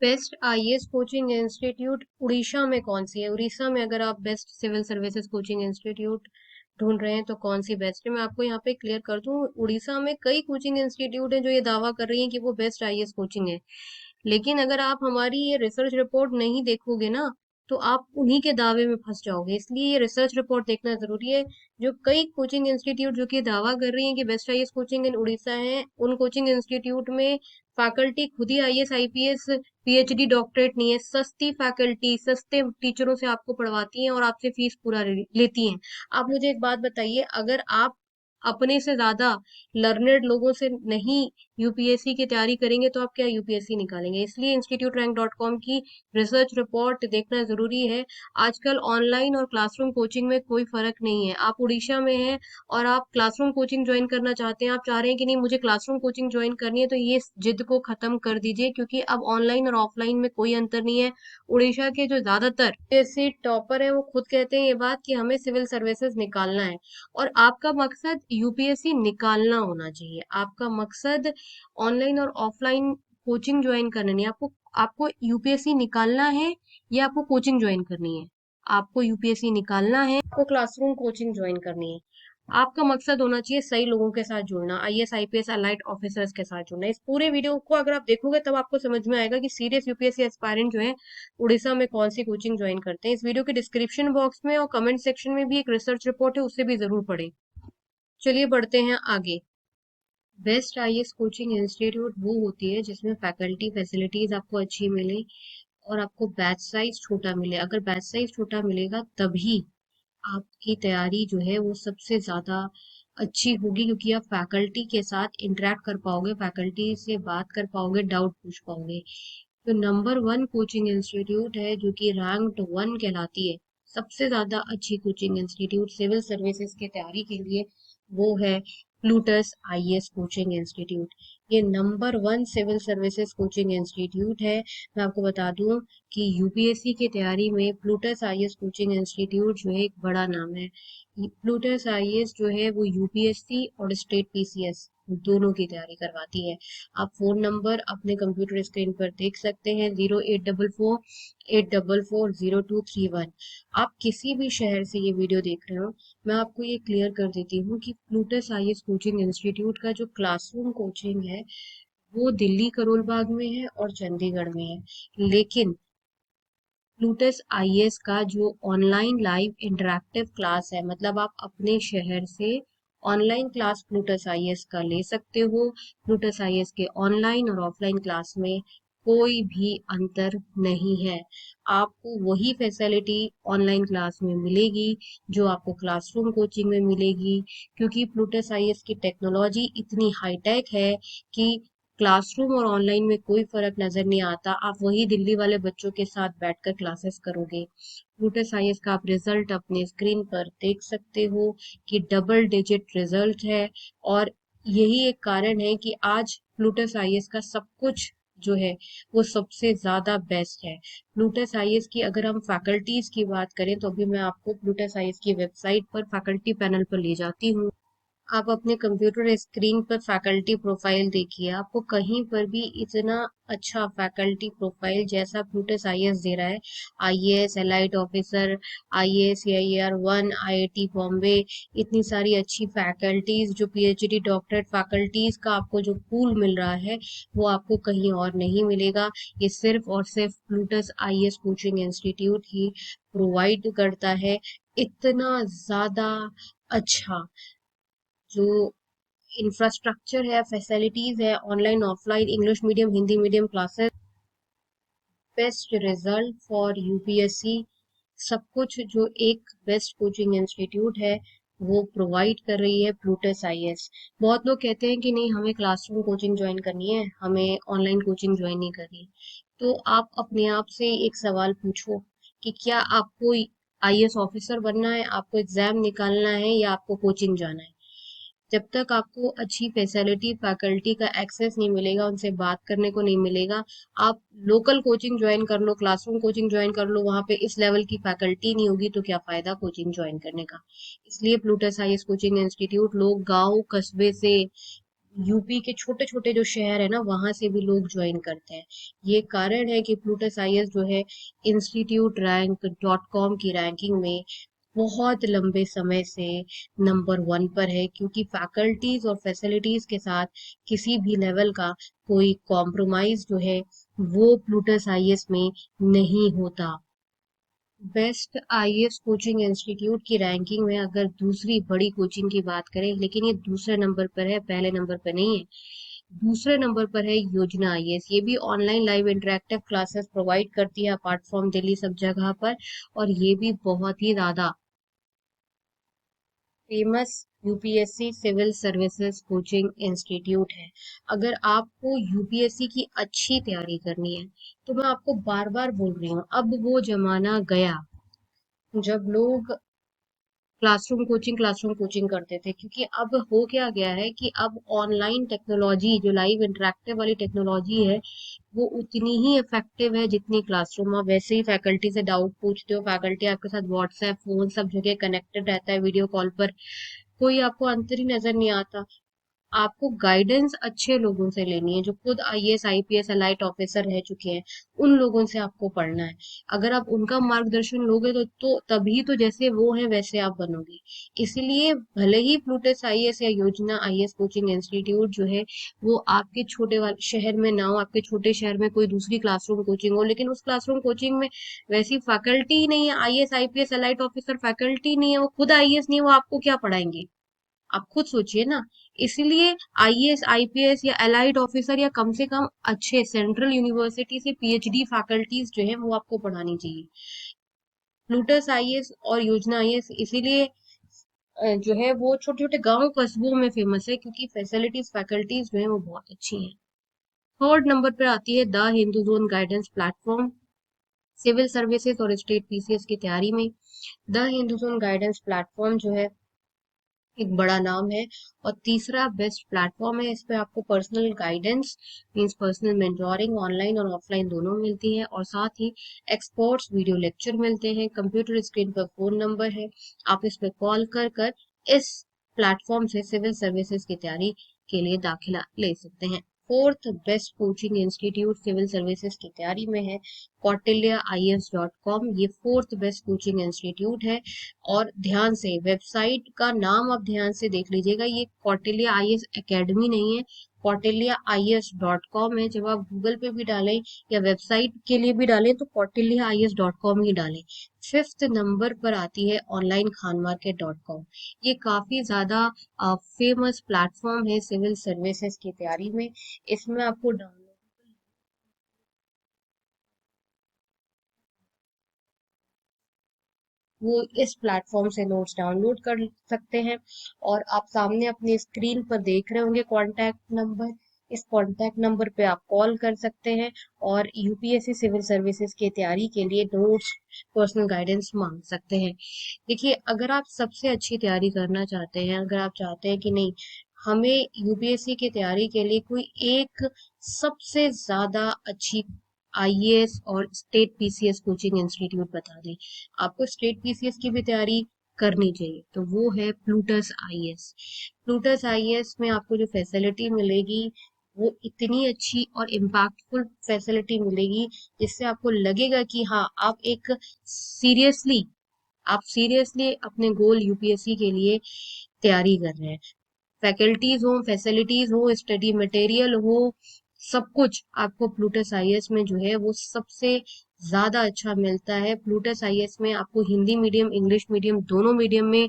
Best IAS coaching institute Orissa में कौन सी है? उड़ीसा में अगर आप best civil services coaching institute ढूंढ रहे हैं तो कौन सी बेस्ट है? मैं आपको यहाँ पे क्लियर कर दूं, उड़ीसा में कई कोचिंग इंस्टीट्यूट है जो ये दावा कर रही हैं कि वो बेस्ट आईएएस कोचिंग है। लेकिन अगर आप हमारी ये रिसर्च रिपोर्ट नहीं देखोगे ना, तो आप उन्हीं के दावे में फंस जाओगे। इसलिए ये रिसर्च रिपोर्ट देखना जरूरी है। जो कई कोचिंग इंस्टीट्यूट जो कि दावा कर रही हैं कि बेस्ट आईएएस कोचिंग इन उड़ीसा है, उन कोचिंग इंस्टीट्यूट में फैकल्टी खुद ही आईएएस आईपीएस पीएचडी डॉक्टरेट नहीं है। सस्ती फैकल्टी सस्ते टीचरों से आपको पढ़वाती हैं और आपसे फीस पूरा लेती हैं। आप मुझे एक बात बताइए, अगर आप अपने से ज्यादा लर्नेड लोगों से नहीं यूपीएससी की तैयारी करेंगे तो आप क्या यूपीएससी निकालेंगे? इसलिए इंस्टीट्यूट रैंक डॉट कॉम की रिसर्च रिपोर्ट देखना जरूरी है। आजकल ऑनलाइन और क्लासरूम कोचिंग में कोई फर्क नहीं है। आप उड़ीसा में हैं और आप क्लासरूम कोचिंग ज्वाइन करना चाहते हैं, आप चाह रहे हैं कि नहीं मुझे क्लासरूम कोचिंग ज्वाइन करनी है, तो ये जिद को खत्म कर दीजिए, क्योंकि अब ऑनलाइन और ऑफलाइन में कोई अंतर नहीं है। उड़ीसा के जो ज्यादातर यूपीएससी टॉपर है वो खुद कहते हैं ये बात कि हमें सिविल सर्विसेज निकालना है। और आपका मकसद यूपीएससी निकालना होना चाहिए। आपका मकसद ऑनलाइन और ऑफलाइन कोचिंग ज्वाइन करना नहीं है। आपको आपको यूपीएससी निकालना है या आपको कोचिंग ज्वाइन करनी है? आपको यूपीएससी निकालना है, आपको क्लासरूम कोचिंग ज्वाइन करनी है। आपका मकसद होना चाहिए सही लोगों के साथ जुड़ना, आईएएस आईपीएस अलाइड ऑफिसर्स के साथ जुड़ना। इस पूरे वीडियो को अगर आप देखोगे तब आपको समझ में आएगा कि सीरियस यूपीएससी एस्पायरेंट जो है उड़ीसा में कौन सी कोचिंग ज्वाइन करते हैं। इस वीडियो के डिस्क्रिप्शन बॉक्स में और कमेंट सेक्शन में भी एक रिसर्च रिपोर्ट है, उससे भी जरूर पढ़ें। चलिए बढ़ते हैं आगे। बेस्ट आईएएस कोचिंग इंस्टीट्यूट वो होती है जिसमें फैकल्टी फैसिलिटीज आपको अच्छी मिले और आपको बैच साइज छोटा मिले। अगर बैच साइज छोटा मिलेगा तभी आपकी तैयारी जो है वो सबसे ज्यादा अच्छी होगी, क्योंकि आप फैकल्टी के साथ इंटरेक्ट कर पाओगे, फैकल्टी से बात कर पाओगे, डाउट पूछ पाओगे। तो नंबर वन कोचिंग इंस्टीट्यूट है जो कि रैंक्ड वन कहलाती है, सबसे ज्यादा अच्छी कोचिंग इंस्टीट्यूट सिविल सर्विसेज की तैयारी के लिए, वो है प्लूटस आईएएस कोचिंग इंस्टीट्यूट। ये number one civil services coaching institute है। मैं आपको बता दूं कि यूपीएससी की तैयारी में प्लूटस आईएएस कोचिंग इंस्टीट्यूट जो है एक बड़ा नाम है। प्लूटस आईएएस जो है वो यूपीएससी और स्टेट पीसीएस दोनों की तैयारी करवाती है। आप फोन नंबर अपने कंप्यूटर स्क्रीन पर देख सकते हैं, 0844 844 0231। आप किसी भी शहर से ये वीडियो देख रहे हो, मैं आपको ये क्लियर कर देती हूँ कि प्लूटस आईएएस कोचिंग इंस्टीट्यूट का जो क्लासरूम कोचिंग है वो दिल्ली करोल बाग में है और चंडीगढ़ में है। लेकिन प्लूटस आईएएस का जो ऑनलाइन लाइव इंटरैक्टिव क्लास है, मतलब आप अपने शहर से ऑनलाइन क्लास प्लूटस आईएएस का ले सकते हो। प्लूटस आईएएस के ऑनलाइन और ऑफलाइन क्लास में कोई भी अंतर नहीं है। आपको वही फैसिलिटी ऑनलाइन क्लास में मिलेगी जो आपको क्लासरूम कोचिंग में मिलेगी, क्योंकि प्लूटस आईएएस की टेक्नोलॉजी इतनी हाईटेक है कि क्लासरूम और ऑनलाइन में कोई फर्क नजर नहीं आता। आप वही दिल्ली वाले बच्चों के साथ बैठकर क्लासेस करोगे। प्लूटस आईएएस का आप रिजल्ट अपने स्क्रीन पर देख सकते हो कि डबल डिजिट रिजल्ट है। और यही एक कारण है कि आज प्लूटस आईएएस का सब कुछ जो है वो सबसे ज्यादा बेस्ट है। प्लूटस आईएएस की अगर हम फैकल्टीज की बात करें तो अभी मैं आपको प्लूटस आईएएस की वेबसाइट पर फैकल्टी पैनल पर ले जाती हूँ। आप अपने कंप्यूटर स्क्रीन पर फैकल्टी प्रोफाइल देखिए, आपको कहीं पर भी इतना अच्छा फैकल्टी प्रोफाइल जैसा प्लूटस आईएएस दे रहा है, IAS allied officer, IAS CIR one, IIT Bombay, इतनी सारी अच्छी फैकल्टीज, जो पीएचडी डॉक्टरेट फैकल्टीज का आपको जो पूल मिल रहा है वो आपको कहीं और नहीं मिलेगा। ये सिर्फ और सिर्फ प्लूटस आईएएस कोचिंग इंस्टीट्यूट ही प्रोवाइड करता है। इतना ज्यादा अच्छा जो इंफ्रास्ट्रक्चर है, फैसिलिटीज है, online offline English medium Hindi medium classes, best result for UPSC, सब कुछ जो एक बेस्ट कोचिंग इंस्टीट्यूट है वो प्रोवाइड कर रही है प्लूटस आईएएस। बहुत लोग कहते हैं कि नहीं हमें क्लासरूम कोचिंग ज्वाइन करनी है, हमें ऑनलाइन कोचिंग ज्वाइन नहीं करनी। तो आप अपने आप से एक सवाल पूछो कि क्या आपको आईएएस ऑफिसर बनना है, आपको एग्जाम निकालना है, या आपको कोचिंग जाना है? जब तक आपको अच्छी फैसिलिटी फैकल्टी का एक्सेस नहीं मिलेगा, उनसे बात करने को नहीं मिलेगा, आप लोकल कोचिंग ज्वाइन कर लो, क्लासरूम कोचिंग ज्वाइन कर लो, वहां पे इस लेवल की फैकल्टी नहीं होगी तो क्या फायदा कोचिंग ज्वाइन करने का। इसलिए प्लूटस आईएएस कोचिंग इंस्टीट्यूट लोग गांव कस्बे से यूपी के छोटे छोटे जो शहर है ना वहां से भी लोग ज्वाइन करते हैं। ये कारण है कि प्लूटस आईएएस जो है इंस्टीट्यूट रैंक डॉट कॉम की रैंकिंग में बहुत लंबे समय से नंबर वन पर है, क्योंकि फैकल्टीज और फैसिलिटीज के साथ किसी भी लेवल का कोई कॉम्प्रोमाइज जो है वो प्लूटस आईएएस में नहीं होता। बेस्ट आईएएस कोचिंग इंस्टीट्यूट की रैंकिंग में अगर दूसरी बड़ी कोचिंग की बात करें, लेकिन ये दूसरे नंबर पर है, पहले नंबर पर नहीं है। दूसरे नंबर पर है योजना आईएएस। ये भी online live interactive classes provide करती है अपार्ट फ्रॉम दिल्ली सब जगह पर, और ये भी बहुत ही ज्यादा famous UPSC civil services coaching institute है। अगर आपको यूपीएससी की अच्छी तैयारी करनी है तो मैं आपको बार बार बोल रही हूँ, अब वो जमाना गया जब लोग क्लासरूम कोचिंग करते थे, क्योंकि अब हो क्या गया है कि अब ऑनलाइन टेक्नोलॉजी जो लाइव इंटरेक्टिव वाली टेक्नोलॉजी है वो उतनी ही इफेक्टिव है जितनी क्लासरूम। आप वैसे ही फैकल्टी से डाउट पूछते हो, फैकल्टी आपके साथ व्हाट्सएप फोन सब जगह कनेक्टेड रहता है वीडियो कॉल पर, कोई आपको अंतर ही नजर नहीं आता। आपको गाइडेंस अच्छे लोगों से लेनी है जो खुद आईएएस आईपीएस एलाइट ऑफिसर रह चुके हैं, उन लोगों से आपको पढ़ना है। अगर आप उनका मार्गदर्शन लोगे तो तभी तो जैसे वो है वैसे आप बनोगे। इसलिए भले ही प्लूटस आईएएस या योजना आईएएस कोचिंग इंस्टीट्यूट जो है वो आपके छोटे वाले शहर में ना हो, आपके छोटे शहर में कोई दूसरी क्लासरूम कोचिंग हो, लेकिन उस क्लासरूम कोचिंग में वैसी फैकल्टी ही नहीं है, IAS IPS elite officer faculty नहीं है, वो खुद आईएएस नहीं है, वो आपको क्या पढ़ाएंगे? आप खुद सोचिए ना। इसलिए आईएएस आईपीएस या एलाइड ऑफिसर या कम से कम अच्छे सेंट्रल यूनिवर्सिटी से पीएचडी फैकल्टीज जो है वो आपको पढ़ानी चाहिए। प्लूटस आईएएस और योजना आईएएस इसीलिए जो है वो छोटे छोटे गांव कस्बों में फेमस है, क्योंकि फैसिलिटीज फैकल्टीज जो है वो बहुत अच्छी हैं। थर्ड नंबर पर आती है the Hindu zone guidance platform civil services और स्टेट पीसीएस की तैयारी में। The Hindu zone guidance platform जो है एक बड़ा नाम है, और तीसरा बेस्ट प्लेटफॉर्म है। इस पे आपको personal guidance means personal mentoring online और ऑफलाइन दोनों मिलती है, और साथ ही एक्सपर्ट्स वीडियो लेक्चर मिलते हैं। कंप्यूटर स्क्रीन पर फोन नंबर है, आप इस पे कॉल कर कर इस प्लेटफॉर्म से सिविल सर्विसेज की तैयारी के लिए दाखिला ले सकते हैं। Fourth best coaching institute civil services की तैयारी में है कौटिल्य IAS.com। ये फोर्थ बेस्ट कोचिंग इंस्टीट्यूट है, और ध्यान से वेबसाइट का नाम आप ध्यान से देख लीजिएगा, ये कौटिल्य आईएएस एकेडमी नहीं है, कौटिल्य IAS.com है। जब आप गूगल पे भी डालें या वेबसाइट के लिए भी डालें तो कौटिल्य IAS.com ही डालें। फिफ्थ नंबर पर आती है online Khan market dot com. ये काफी ज्यादा फेमस प्लेटफॉर्म है सिविल सर्विसेज की तैयारी में। इसमें आपको डाउनलोड वो इस प्लेटफॉर्म से नोट्स डाउनलोड कर सकते हैं। और आप सामने अपनी स्क्रीन पर देख रहे होंगे कांटेक्ट नंबर, इस कांटेक्ट नंबर पे आप कॉल कर सकते हैं और यूपीएससी सिविल सर्विसेज की तैयारी के लिए नोट्स पर्सनल गाइडेंस मांग सकते हैं। देखिए, अगर आप सबसे अच्छी तैयारी करना चाहते हैं, अगर आप चाहते हैं कि नहीं हमें यूपीएससी की तैयारी के लिए कोई एक सबसे ज्यादा अच्छी आईएएस और स्टेट पीसीएस कोचिंग इंस्टीट्यूट बता दें, आपको स्टेट पीसीएस की भी तैयारी करनी चाहिए, तो वो है प्लूटस आईएएस। प्लूटस आईएएस में आपको जो फैसिलिटी मिलेगी वो इतनी अच्छी और इम्पैक्टफुल फैसिलिटी मिलेगी जिससे आपको लगेगा कि हाँ सीरियसली आप सीरियसली अपने गोल यूपीएससी के लिए तैयारी कर रहे हैं। फैकल्टीज हो, फैसिलिटीज हो, स्टडी मटेरियल हो, सब कुछ आपको प्लूटस आईएएस में जो है वो सबसे ज्यादा अच्छा मिलता है। प्लूटस आईएएस में आपको हिंदी मीडियम इंग्लिश मीडियम दोनों मीडियम में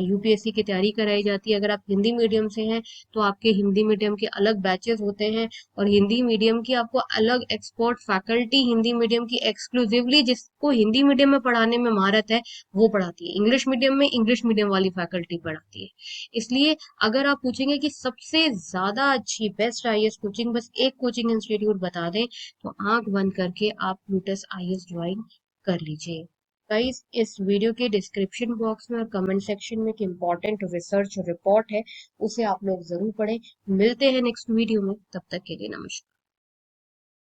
यूपीएससी की तैयारी कराई जाती है। अगर आप हिंदी मीडियम से हैं तो आपके हिंदी मीडियम के अलग बैचेस होते हैं, और हिंदी मीडियम की आपको अलग एक्सपर्ट फैकल्टी हिंदी मीडियम की एक्सक्लूसिवली जिसको हिंदी मीडियम में पढ़ाने में महारत है वो पढ़ाती है। इंग्लिश मीडियम में इंग्लिश मीडियम वाली फैकल्टी पढ़ाती है। इसलिए अगर आप पूछेंगे कि सबसे ज्यादा अच्छी बेस्ट आईएएस कोचिंग, बस एक कोचिंग इंस्टीट्यूट बता दें, तो आंख बंद करके आप प्लूटस आईएएस ज्वाइन कर लीजिए। गाइस, इस वीडियो के डिस्क्रिप्शन बॉक्स में और कमेंट सेक्शन में एक इम्पोर्टेंट रिसर्च रिपोर्ट है, उसे आप लोग जरूर पढ़ें। मिलते हैं नेक्स्ट वीडियो में, तब तक के लिए नमस्कार।